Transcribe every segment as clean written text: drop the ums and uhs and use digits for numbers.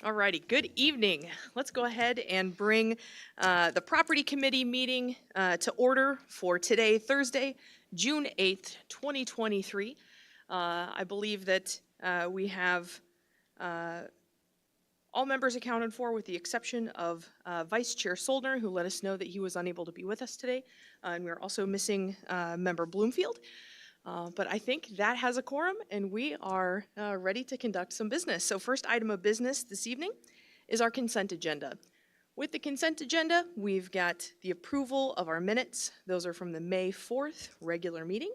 Alrighty, good evening. Let's go ahead and bring the Property Committee meeting to order for today, Thursday, June 8th, 2023. I believe that we have all members accounted for with the exception of Vice Chair Soldner, who let us know that he was unable to be with us today. And we're also missing Member Bloomfield. But I think that has a quorum, and we are ready to conduct some business. So first item of business this evening is our consent agenda. With the consent agenda, we've got the approval of our minutes. Those are from the May 4th regular meeting,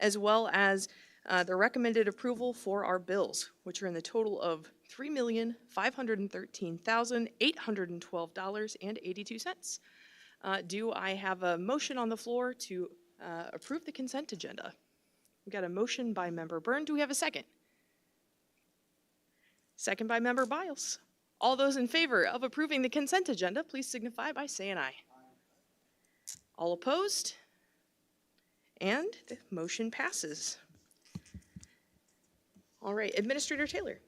as well as the recommended approval for our bills, which are in the total of $3,513,812.82. Do I have a motion on the floor to approve the consent agenda? We got a motion by Member Byrne. Do we have a second? Second by Member Biles. All those in favor of approving the consent agenda, please signify by saying aye. All opposed? And the motion passes. All right, Administrator Taylor,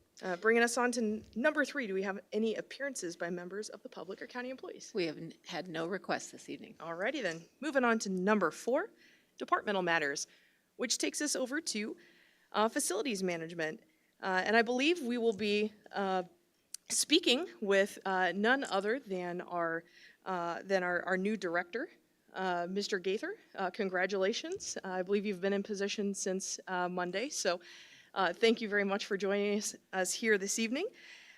bringing us on to number 3. Do we have any appearances by members of the public or county employees? We have had no requests this evening. All righty then. Moving on to number 4, departmental matters, which takes us over to facilities management. And I believe we will be speaking with none other than our new director, Mr. Gaither. Congratulations. I believe you've been in position since Monday, so thank you very much for joining us here this evening.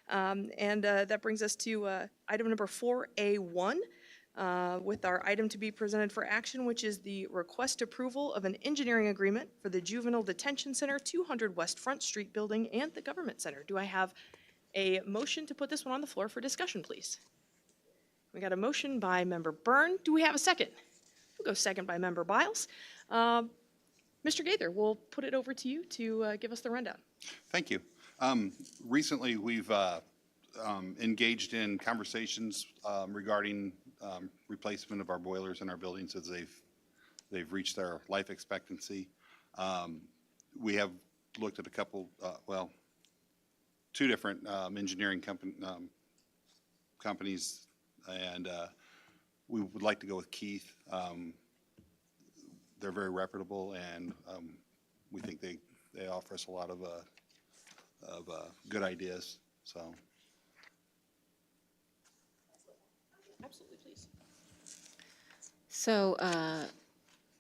And that brings us to item number 4A1. With our item to be presented for action, which is the request approval of an engineering agreement for the Juvenile Detention Center, 200 West Front Street building, and the Government Center. Do I have a motion to put this one on the floor for discussion, please? We got a motion by Member Byrne. Do we have a second? We'll go second by Member Biles. Mr. Gaither, we'll put it over to you to give us the rundown. Thank you. Recently, we've engaged in conversations regarding replacement of our boilers in our buildings as they've reached their life expectancy. We have looked at a couple, two different engineering companies, and we would like to go with Keith. They're very reputable, and we think they offer us a lot of good ideas. So. Absolutely, please. So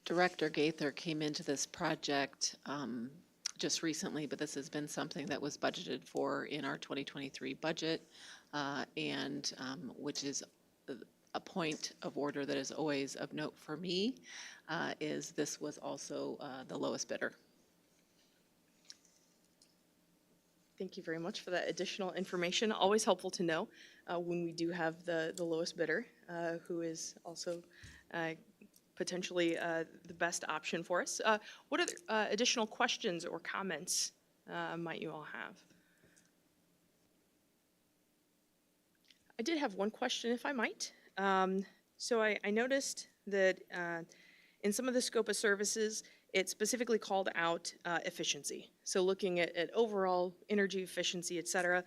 Director Gaither came into this project just recently, but this has been something that was budgeted for in our 2023 budget, and which is a point of order that is always of note for me, is this was also the lowest bidder. Thank you very much for that additional information. Always helpful to know when we do have the lowest bidder, who is also potentially the best option for us. What other additional questions or comments might you all have? I did have one question, if I might. So I noticed that in some of the scope of services, it specifically called out efficiency. So looking at overall energy efficiency, et cetera.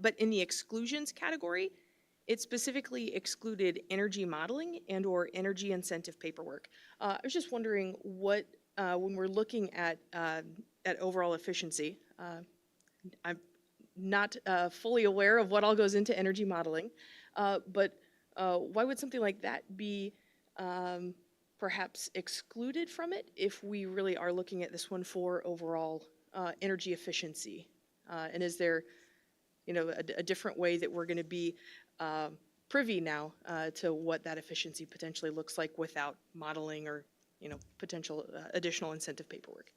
But in the exclusions category, it specifically excluded energy modeling and or energy incentive paperwork. I was just wondering what, when we're looking at overall efficiency, I'm not fully aware of what all goes into energy modeling, but why would something like that be perhaps excluded from it if we really are looking at this one for overall energy efficiency? And is there, a different way that we're going to be privy now to what that efficiency potentially looks like without modeling or, potential additional incentive paperwork?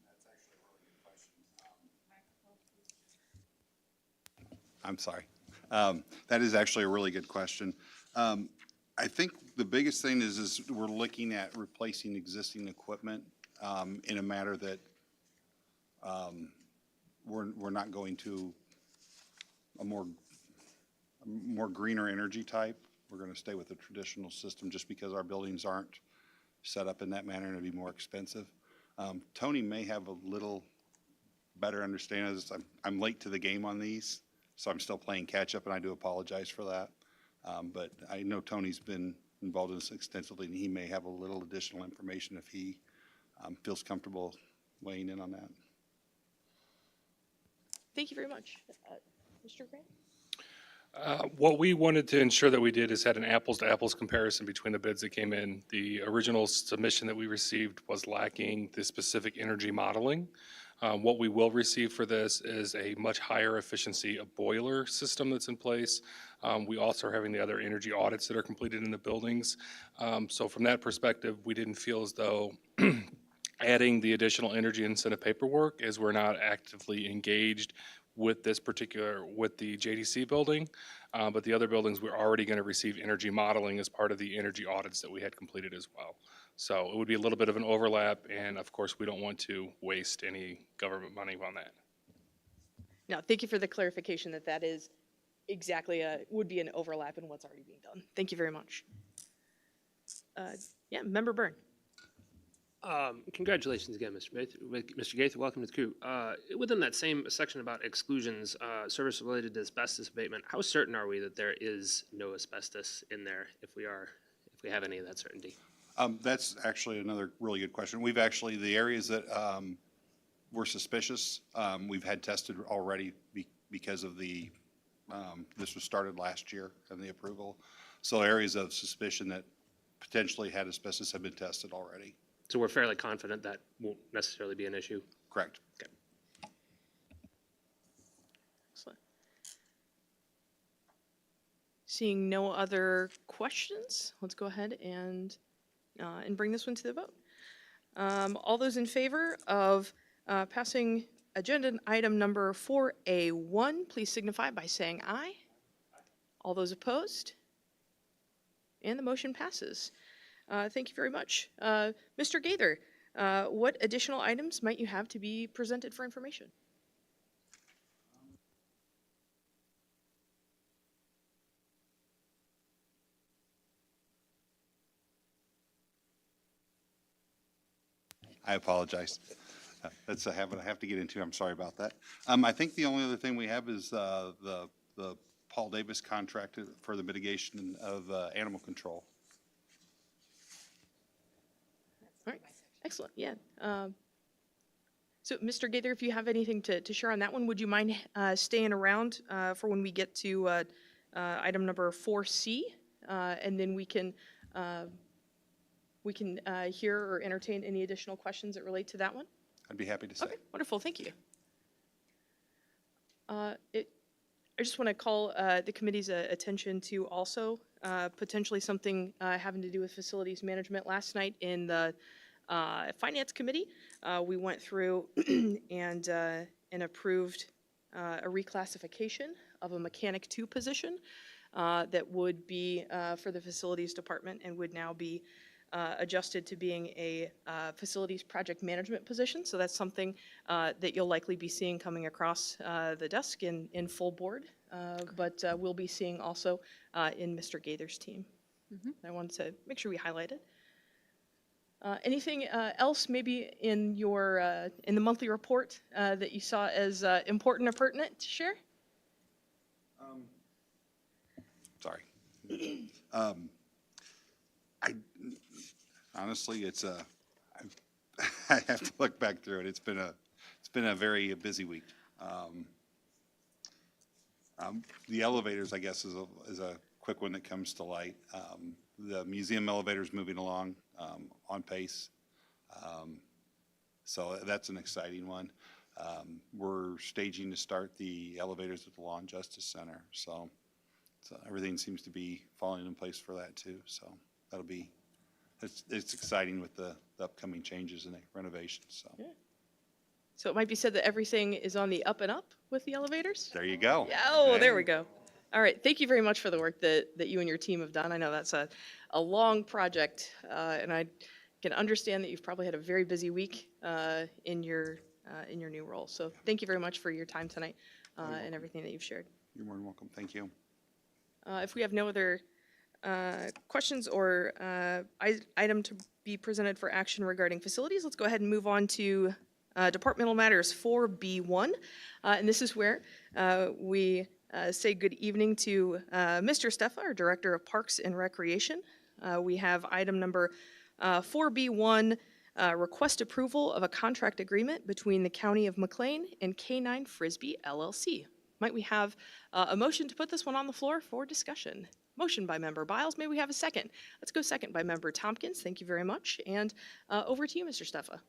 That's actually a really good question. I'm sorry. That is actually a really good question. I think the biggest thing is we're looking at replacing existing equipment in a manner that we're not going to a more greener energy type. We're going to stay with the traditional system just because our buildings aren't set up in that manner and it'd be more expensive. Tony may have a little better understanding of this. I'm late to the game on these. so I'm still playing catch-up, and I do apologize for that. But I know Tony's been involved in this extensively, and he may have a little additional information if he feels comfortable weighing in on that. Thank you very much. Mr. Grant? What we wanted to ensure that we did is had an apples-to-apples comparison between the bids that came in. The original submission that we received was lacking the specific energy modeling. What we will receive for this is a much higher efficiency of boiler system that's in place. We also are having the other energy audits that are completed in the buildings. So from that perspective, we didn't feel as though adding the additional energy incentive paperwork, as we're not actively engaged with this particular, with the JDC building, but the other buildings, we're already going to receive energy modeling as part of the energy audits that we had completed as well. So it would be a little bit of an overlap, and of course, we don't want to waste any government money on that. No, thank you for the clarification that that is exactly would be an overlap in what's already being done. Thank you very much. Yeah, Member Byrne. Congratulations again, Mr. Gaither. Welcome to the crew. Within that same section about exclusions, service related to asbestos abatement, how certain are we that there is no asbestos in there if we have any of that certainty? That's actually another really good question. We've actually, the areas that were suspicious, we've had tested already because of the, this was started last year and the approval. So areas of suspicion that potentially had asbestos have been tested already. So we're fairly confident that won't necessarily be an issue? Correct. Okay. Excellent. Seeing no other questions, let's go ahead and bring this one to the vote. All those in favor of passing agenda item number 4A1, please signify by saying aye. All those opposed? And the motion passes. Thank you very much. Mr. Gaither, what additional items might you have to be presented for information? I apologize. That's a habit I have to get into. I'm sorry about that. I think the only other thing we have is the Paul Davis contract for the mitigation of animal control. All right, excellent, yeah. So, Mr. Gaither, if you have anything to share on that one, would you mind staying around for when we get to item number 4C? And then we can hear or entertain any additional questions that relate to that one? I'd be happy to say. Okay, wonderful, thank you. I just want to call the committee's attention to also potentially something having to do with facilities management. Last night in the Finance Committee, we went through and approved a reclassification of a Mechanic 2 position that would be for the Facilities Department and would now be adjusted to being a facilities project management position. So that's something that you'll likely be seeing coming across the desk in full board, but we'll be seeing also in Mr. Gaither's team. I wanted to make sure we highlight it. Anything else maybe in your in the monthly report that you saw as important or pertinent to share? Sorry. Honestly, it's I have to look back through it. It's been a very busy week. The elevators, I guess, is a quick one that comes to light. The museum elevator's moving along on pace. So that's an exciting one. We're staging to start the elevators at the Law and Justice Center. So everything seems to be falling in place for that too. So that'll be, it's exciting with the upcoming changes and the renovations. So. Yeah. So it might be said that everything is on the up and up with the elevators? There you go. Yeah, oh, there we go. All right, thank you very much for the work that you and your team have done. I know that's a long project, and I can understand that you've probably had a very busy week in your new role. So thank you very much for your time tonight and everything that you've shared. You're more than welcome. Thank you. If we have no other questions or item to be presented for action regarding facilities, let's go ahead and move on to departmental matters 4B1. And this is where we say good evening to Mr. Steffa, our Director of Parks and Recreation. We have item number 4B1, request approval of a contract agreement between the County of McLean and K9 Frisbee LLC. Might we have a motion to put this one on the floor for discussion? Motion by Member Biles. May we have a second? Let's go second by Member Tompkins. Thank you very much. And over to you, Mr. Steffa.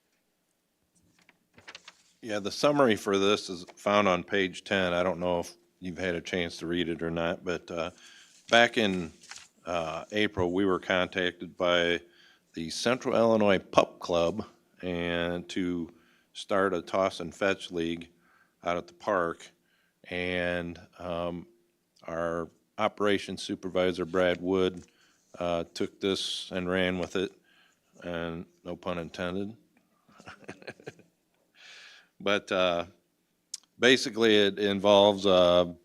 Yeah, the summary for this is found on page 10. I don't know if you've had a chance to read it or not, but back in April, we were contacted by the Central Illinois Pup Club and to start a toss and fetch league out at the park. And our operations supervisor, Brad Wood, took this and ran with it, and no pun intended. But basically, it involves about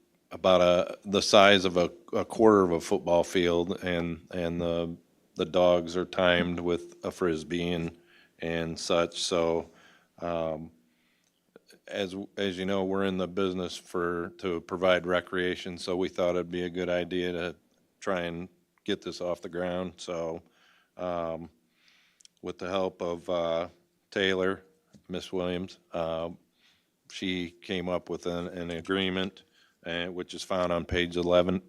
the size of a quarter of a football field, and the dogs are timed with a frisbee and such. So, as you know, we're in the business to provide recreation. So we thought it'd be a good idea to try and get this off the ground. So, with the help of Taylor, Miss Williams, she came up with an agreement, which is found on pages 11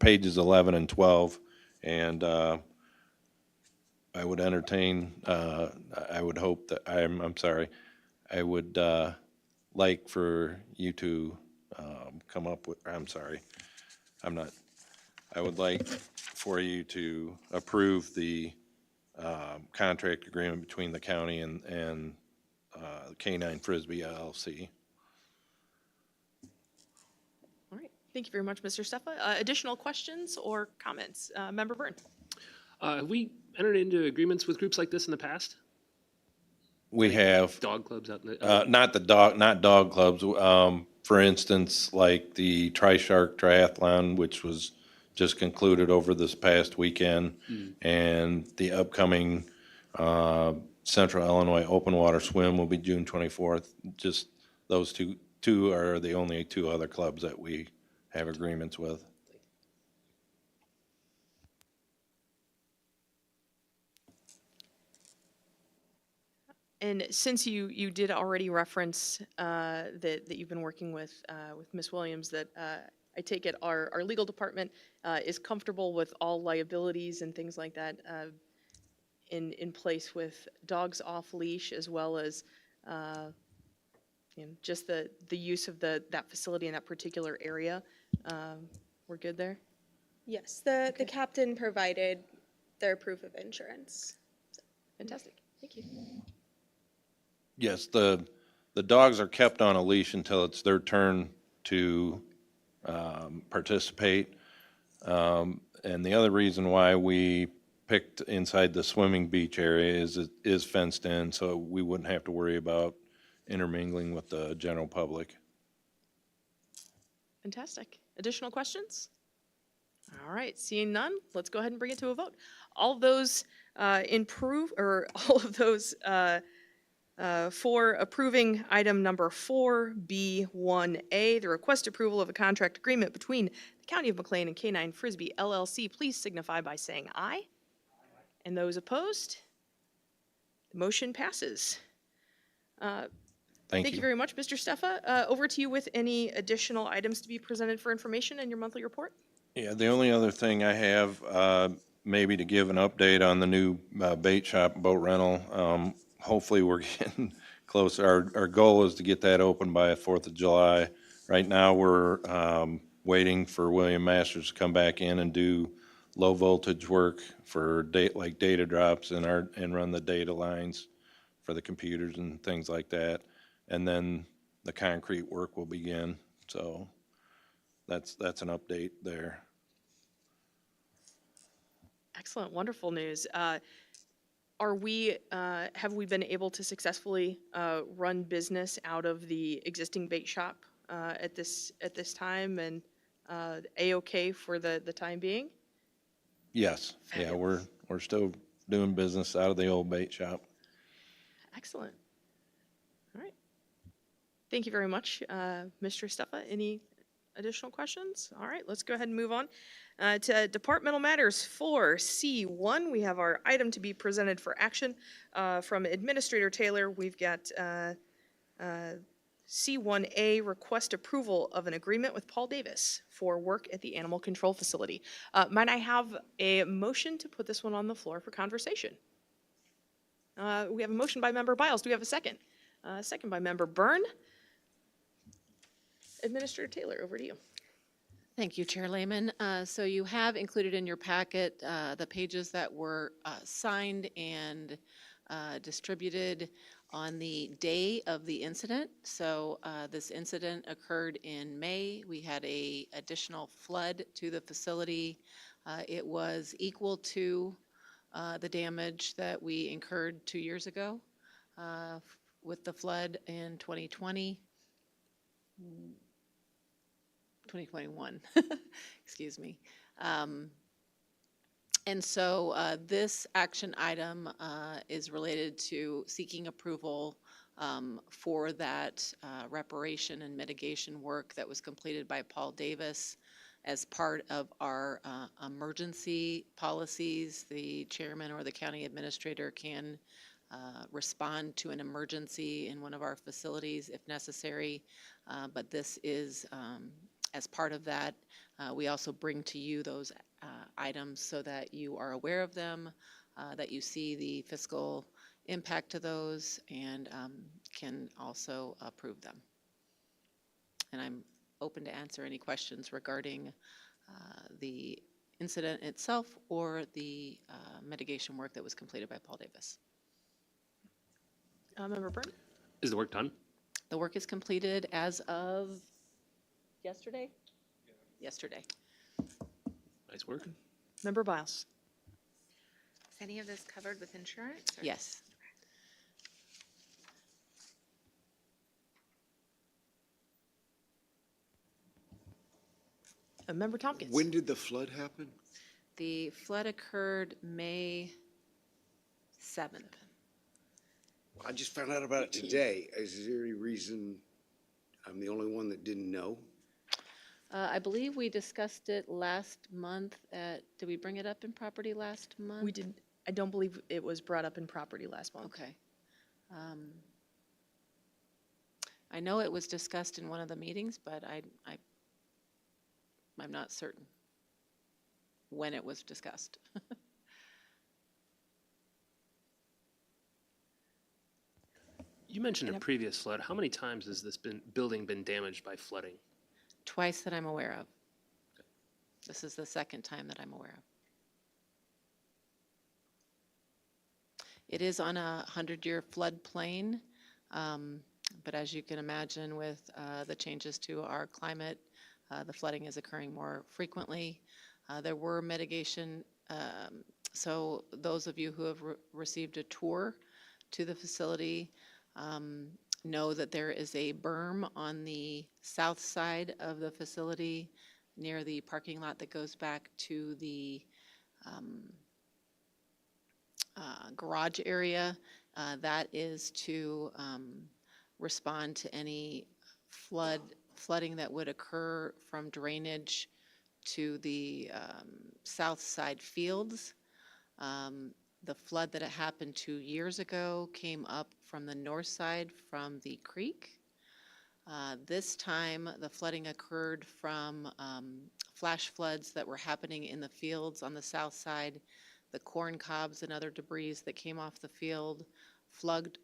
and 12. And I would entertain, I would hope that, I would like for you to come up with, I would like for you to approve the contract agreement between the county and K9 Frisbee LLC. All right. Thank you very much, Mr. Steffa. Additional questions or comments? Member Byrne. Have we entered into agreements with groups like this in the past? We have, Dog clubs out in the, not dog clubs. For instance, like the Tri-Shark Triathlon, which was just concluded over this past weekend, and the upcoming Central Illinois Open Water Swim will be June 24th. Just those two are the only two other clubs that we have agreements with. And since you did already reference that you've been working with Ms. Williams, that I take it our legal department is comfortable with all liabilities and things like that in place with dogs off leash, as well as just the use of that facility in that particular area. We're good there? Yes, the captain provided their proof of insurance. Fantastic. Thank you. Yes, the dogs are kept on a leash until it's their turn to participate. And the other reason why we picked inside the swimming beach area is it is fenced in, so we wouldn't have to worry about intermingling with the general public. Fantastic. Additional questions? All right, seeing none, let's go ahead and bring it to a vote. All of those for approving item number 4B1A, the request approval of a contract agreement between the County of McLean and K9 Frisbee LLC, please signify by saying aye. And those opposed? The motion passes. Thank Thank you you. very much, Mr. Steffa. Over to you with any additional items to be presented for information in your monthly report. Yeah, the only other thing I have, maybe to give an update on the new bait shop, boat rental. Hopefully, we're getting close. Our goal is to get that open by 4th of July. Right now, we're waiting for William Masters to come back in and do low voltage work for data drops and run the data lines for the computers and things like that. And then the concrete work will begin. So that's an update there. Excellent, wonderful news. Have we been able to successfully run business out of the existing bait shop at this time, and A-OK for the time being? Yes, yeah, we're still doing business out of the old bait shop. Excellent. All right. Thank you very much, Mr. Steffa. Any additional questions? All right, let's go ahead and move on to departmental matters 4C1. We have our item to be presented for action from Administrator Taylor. We've got C1A, request approval of an agreement with Paul Davis for work at the animal control facility. Might I have a motion to put this one on the floor for conversation? We have a motion by Member Biles. Do we have a second? Second by Member Byrne. Administrator Taylor, over to you. Thank you, Chair Lehman. So you have included in your packet the pages that were signed and distributed on the day of the incident. So this incident occurred in May. We had a additional flood to the facility. It was equal to the damage that we incurred 2 years ago with the flood in 2021, excuse me. And so this action item is related to seeking approval for that reparation and mitigation work that was completed by Paul Davis as part of our emergency policies. The chairman or the county administrator can respond to an emergency in one of our facilities if necessary, but this is as part of that. We also bring to you those items so that you are aware of them, that you see the fiscal impact to those, and can also approve them. And I'm open to answer any questions regarding the incident itself or the mitigation work that was completed by Paul Davis. Member Byrne? Is the work done? The work is completed as of yesterday? Yesterday. Nice work. Member Biles? Is any of this covered with insurance? Or- Yes. Member Tompkins? When did the flood happen? The flood occurred May 7th. I just found out about it today. Is there any reason I'm the only one that didn't know? I believe we discussed it last month did we bring it up in property last month? We did, I don't believe it was brought up in property last month. Okay. I know it was discussed in one of the meetings, but I'm not certain when it was discussed. You mentioned a previous flood. How many times has this building been damaged by flooding? Twice that I'm aware of. This is the second time that I'm aware of. It is on a 100-year floodplain, but as you can imagine with the changes to our climate, the flooding is occurring more frequently. There were mitigation, so those of you who have received a tour to the facility know that there is a berm on the south side of the facility near the parking lot that goes back to the garage area. That is to respond to any flooding that would occur from drainage to the south side fields. The flood that had happened 2 years ago came up from the north side from the creek. This time, the flooding occurred from flash floods that were happening in the fields on the south side. The corn cobs and other debris that came off the field flooded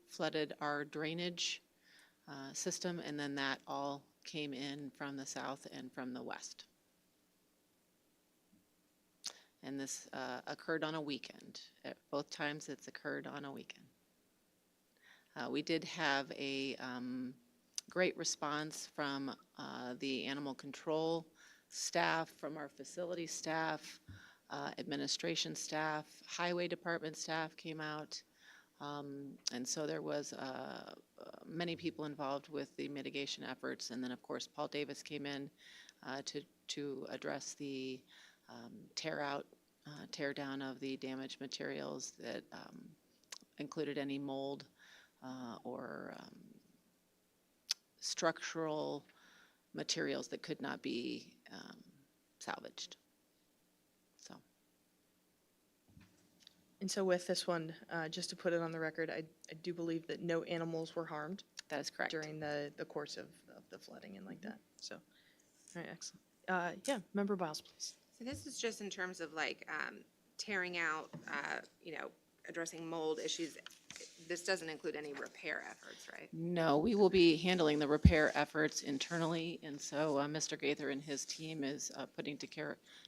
our drainage system, and then that all came in from the south and from the west. And this occurred on a weekend. At both times it's occurred on a weekend. We did have a great response from the animal control staff, from our facility staff, administration staff, highway department staff came out. And so there was many people involved with the mitigation efforts. And then, of course, Paul Davis came in to address the tear down of the damaged materials that included any mold or structural materials that could not be salvaged. So, And so with this one, just to put it on the record, I do believe that no animals were harmed that is correct. during the course of the flooding and like that, so, all right, excellent. Yeah, Member Biles, please. So this is just in terms of like tearing out, addressing mold issues. This doesn't include any repair efforts, right? No, we will be handling the repair efforts internally, and so Mr. Gaither and his team is putting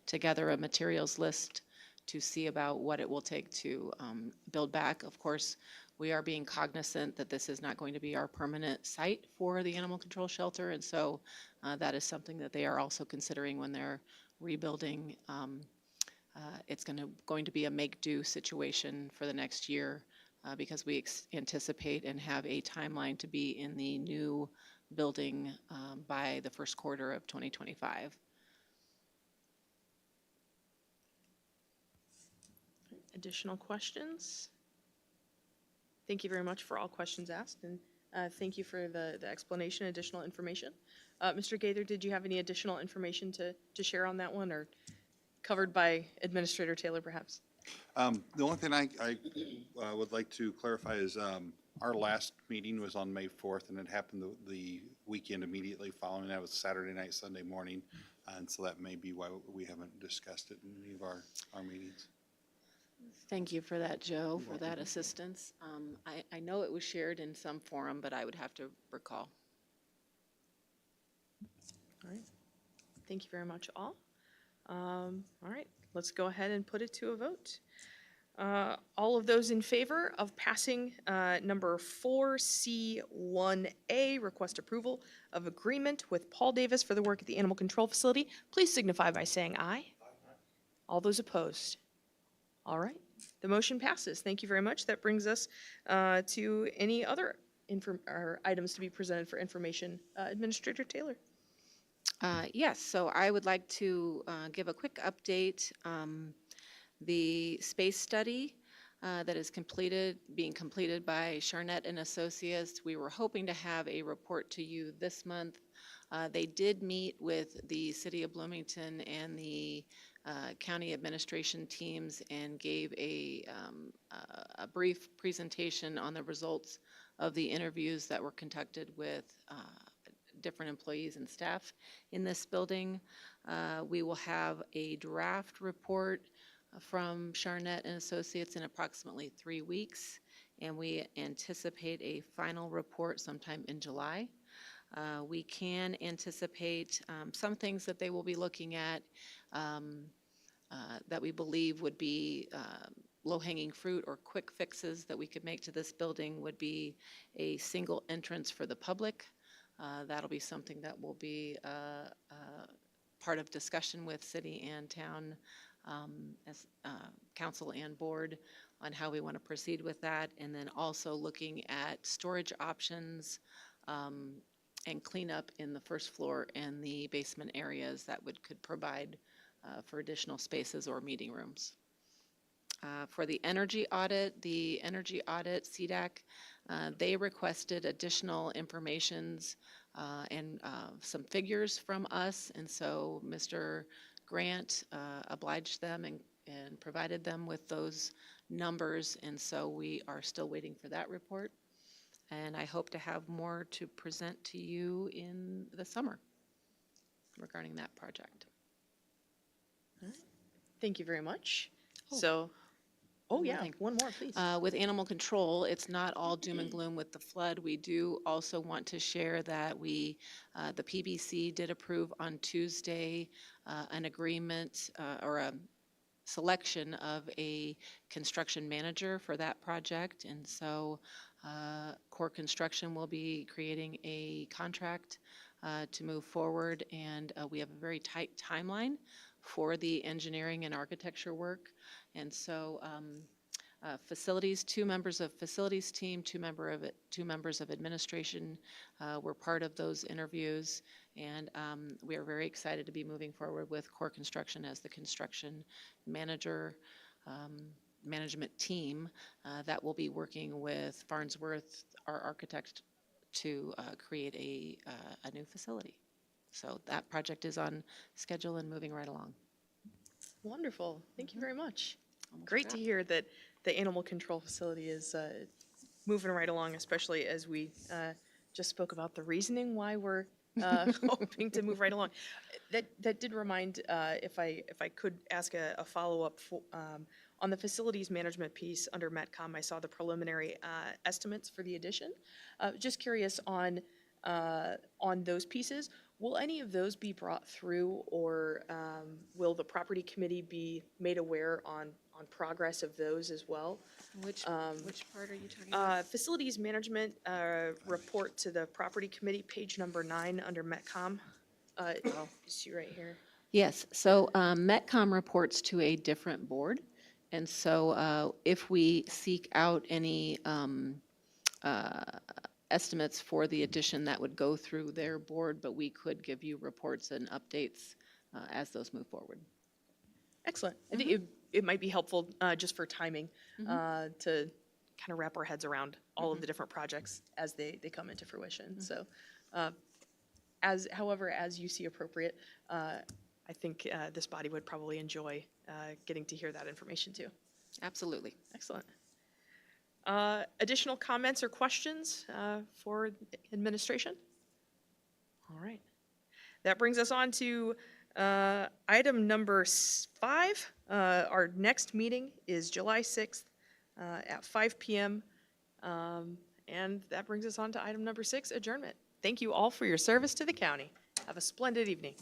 together a materials list to see about what it will take to build back. Of course, we are being cognizant that this is not going to be our permanent site for the animal control shelter, and so that is something that they are also considering when they're rebuilding. It's going to be a make-do situation for the next year because we anticipate and have a timeline to be in the new building by the first quarter of 2025. Additional questions? Thank you very much for all questions asked, and thank you for the explanation, additional information. Mr. Gaither, did you have any additional information to share on that one, or covered by Administrator Taylor, perhaps? The only thing I would like to clarify is our last meeting was on May 4th, and it happened the weekend immediately following. That was Saturday night, Sunday morning, and so that may be why we haven't discussed it in any of our meetings. Thank you for that, Joe, for that assistance. I know it was shared in some forum, but I would have to recall. All right. Thank you very much, all. All right, let's go ahead and put it to a vote. All of those in favor of passing number 4C1A, request approval of agreement with Paul Davis for the work at the Animal Control Facility, please signify by saying aye. All those opposed? All right, the motion passes. Thank you very much. That brings us to any other items to be presented for information. Administrator Taylor. Yes, so I would like to give a quick update. The space study that is being completed by Charnett and Associates, we were hoping to have a report to you this month. They did meet with the City of Bloomington and the county administration teams and gave a brief presentation on the results of the interviews that were conducted with different employees and staff in this building. We will have a draft report from Charnett and Associates in approximately 3 weeks, and we anticipate a final report sometime in July. We can anticipate some things that they will be looking at that we believe would be low-hanging fruit or quick fixes that we could make to this building would be a single entrance for the public. That'll be something that will be part of discussion with city and town as council and board on how we want to proceed with that. And then also looking at storage options and cleanup in the first floor and the basement areas that could provide for additional spaces or meeting rooms. For the energy audit, CDAC, they requested additional informations and some figures from us, and so Mr. Grant obliged them and provided them with those numbers, and so we are still waiting for that report. And I hope to have more to present to you in the summer regarding that project. Thank you very much. Oh. So, One yeah, thing. one more, please. With animal control, it's not all doom and gloom with the flood. We do also want to share that the PBC did approve on Tuesday an agreement or a selection of a construction manager for that project. And so Core Construction will be creating a contract to move forward. And we have a very tight timeline for the engineering and architecture work. And so facilities, 2 members of facilities team, 2 members of administration were part of those interviews. And we are very excited to be moving forward with Core Construction as the construction manager, management team that will be working with Farnsworth, our architect, to create a new facility. So that project is on schedule and moving right along. Wonderful. Thank you very much. Almost Great to forgot. hear that the animal control facility is moving right along, especially as we just spoke about the reasoning why we're hoping to move right along. That did remind, if I could ask a follow-up on the facilities management piece under Metcom, I saw the preliminary estimates for the addition. Just curious on those pieces. Will any of those be brought through, or will the property committee be made aware on progress of those as well? Which part are you talking about? Facilities management report to the property committee, page number 9 under Metcom. You see right here. Yes, so Metcom reports to a different board. And so if we seek out any estimates for the addition, that would go through their board, but we could give you reports and updates as those move forward. Excellent. I think it might be helpful just for timing to kind of wrap our heads around all of the different projects as they come into fruition. So however, as you see appropriate, I think this body would probably enjoy getting to hear that information too. Absolutely. Excellent. Additional comments or questions for administration? All right. That brings us on to item number 5. Our next meeting is July 6th at 5 p.m. And that brings us on to item number 6, adjournment. Thank you all for your service to the county. Have a splendid evening.